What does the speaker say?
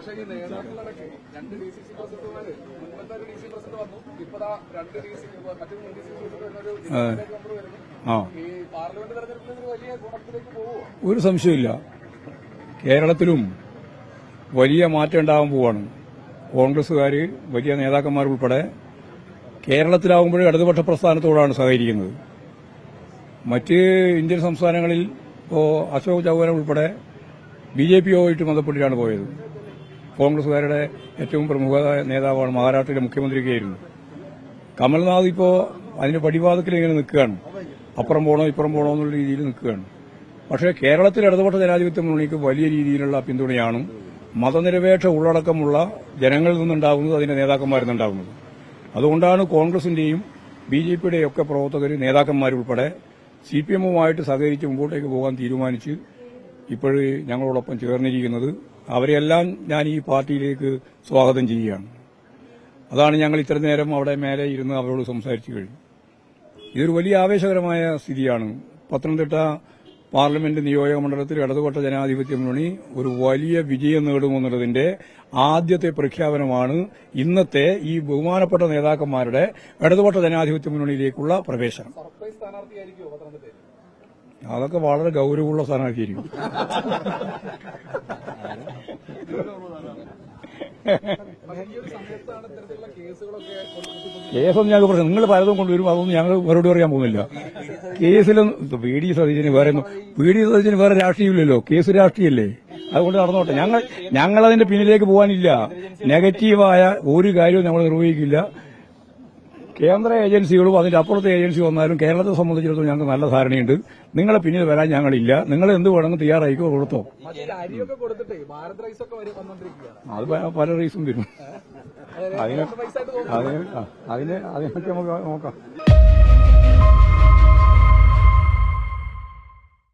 പക്ഷേ ഈ നേതാക്കളിടയ്ക്ക് രണ്ട് ഡി സി സി പ്രസിഡന്റുമാര് മുൻപത്തെ ഒരു ഡി സി പ്രസിഡന്റ് വന്നു, ഇപ്പതാ രണ്ട് ഡി സി മറ്റൊരു ഡി സി പ്രസിഡന്റ് ഒരു മെമ്പർ വരുന്നു. ഈ പാർലമെന്റ് തെരഞ്ഞെടുപ്പിൽ ഒരു വലിയ ഗുണത്തിലേക്ക് പോവുമോ? ഒരു സംശയമില്ല. കേരളത്തിലും വലിയ മാറ്റം ഉണ്ടാകാൻ പോവാണ്. കോൺഗ്രസുകാർ വലിയ നേതാക്കന്മാരുൾപ്പെടെ കേരളത്തിലാവുമ്പോഴേ ഇടതുപക്ഷ പ്രസ്ഥാനത്തോടാണ് സഹകരിക്കുന്നത്. മറ്റ് ഇന്ത്യൻ സംസ്ഥാനങ്ങളിൽ ഇപ്പോൾ അശോക് ചൗഹാൻ ഉൾപ്പെടെ BJPയുമായിട്ട് ബന്ധപ്പെട്ടിട്ടാണ് പോയത്. കോൺഗ്രസുകാരുടെ ഏറ്റവും പ്രമുഖ നേതാവാണ്, മഹാരാഷ്ട്രയിലെ മുഖ്യമന്ത്രിയൊക്കെയായിരുന്നു. കമൽനാഥ് ഇപ്പോൾ അതിന്റെ പടിവാദത്തിൽ ഇങ്ങനെ നിൽക്കുകയാണ്. അപ്പുറം പോകണോ ഇപ്പുറം പോകണോ എന്നുള്ള രീതിയിൽ നിൽക്കുകയാണ്. പക്ഷേ കേരളത്തിൽ ഇടതുപക്ഷ ജനാധിപത്യ മുന്നണിക്ക് വലിയ രീതിയിലുള്ള പിന്തുണയാണ് മതനിരപേക്ഷ ഉള്ളടക്കമുള്ള ജനങ്ങളിൽ നിന്നുണ്ടാകുന്നത്, അതിന്റെ നേതാക്കന്മാരിൽ നിന്നുണ്ടാകുന്നത്. അതുകൊണ്ടാണ് കോൺഗ്രസിന്റെയും BJPയുടെയും ഒക്കെ പ്രവർത്തകർ, നേതാക്കന്മാരുൾപ്പെടെ CPMവുമായിട്ട് സഹകരിച്ച് മുമ്പോട്ടേക്ക് പോകാൻ തീരുമാനിച്ച് ഇപ്പോഴ് ഞങ്ങളോടൊപ്പം ചേർന്നിരിക്കുന്നത്. അവരെല്ലാം ഞാൻ ഈ പാർട്ടിയിലേക്ക് സ്വാഗതം ചെയ്യുകയാണ്. അതാണ് ഞങ്ങൾ ഇത്ര നേരം അവിടെ മേലെ ഇരുന്ന് അവരോട് സംസാരിച്ചു കഴിഞ്ഞു. ഇതൊരു വലിയ ആവേശകരമായ സ്ഥിതിയാണ്. പത്തനംതിട്ട പാർലമെന്റ് നിയോജക മണ്ഡലത്തിൽ ഇടതുപക്ഷ ജനാധിപത്യ മുന്നണി ഒരു വലിയ വിജയം നേടുമെന്നുള്ളതിന്റെ ആദ്യത്തെ പ്രഖ്യാപനമാണ് ഇന്നത്തെ ഈ ബഹുമാനപ്പെട്ട നേതാക്കന്മാരുടെ ഇടതുപക്ഷ ജനാധിപത്യ മുന്നണിയിലേക്കുള്ള പ്രവേശനം. സർപ്രൈസ് സ്ഥാനാർത്ഥിയായിരിക്കുമോ പത്തനംതിട്ടയിൽ? അതൊക്കെ വളരെ ഗൌരവമുള്ള സ്ഥാനാർത്ഥിയായിരിക്കും. കേസൊന്നും ഞങ്ങൾക്ക് പ്രശ്നം. നിങ്ങൾ പലതും കൊണ്ടുവരും, അതൊന്നും ഞങ്ങൾ മറുപടി പറയാൻ പോകുന്നില്ല. കേസിലും VD സതീശന് വേറെ രാഷ്ട്രീയമില്ലല്ലോ. കേസ് രാഷ്ട്രീയല്ലേ, അതുകൊണ്ട് നടന്നോട്ടെ. ഞങ്ങളതിന്റെ പിന്നിലേക്ക് പോകാനില്ല. നെഗറ്റീവായ ഒരു കാര്യവും നമ്മൾ നിർവഹിക്കില്ല. കേന്ദ്ര ഏജൻസികളും അതിന്റെ അപ്പുറത്തെ ഏജൻസി വന്നാലും കേരളത്തെ സംബന്ധിച്ചിടത്തോളം ഞങ്ങൾക്ക് നല്ല ധാരണയുണ്ട്. നിങ്ങളെ പിന്നിൽ വരാൻ ഞങ്ങളില്ല. നിങ്ങൾ എന്ത് വേണമെങ്കിൽ തയ്യാറായിക്കോ, കൊടുത്തോ. അത് പല റീസും വരും. അതിനൊക്കെ നമുക്ക് നോക്കാം.